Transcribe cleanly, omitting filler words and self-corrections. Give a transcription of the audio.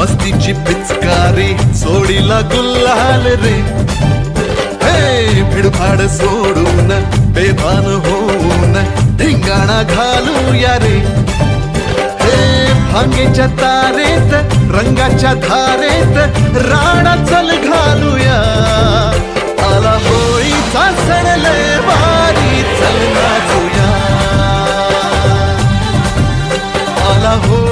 मस्तीची पिचकारी सोडीला गुल्हाल रे. हे भिडभाड सोडून बेभान होऊन धिंगाणा घालूया रे. हे भांगेच्या तारेत रंगाच्या धारेत राणा चल घालूया. आला होळीचा सण लय भारी चल नाचूया. आला हो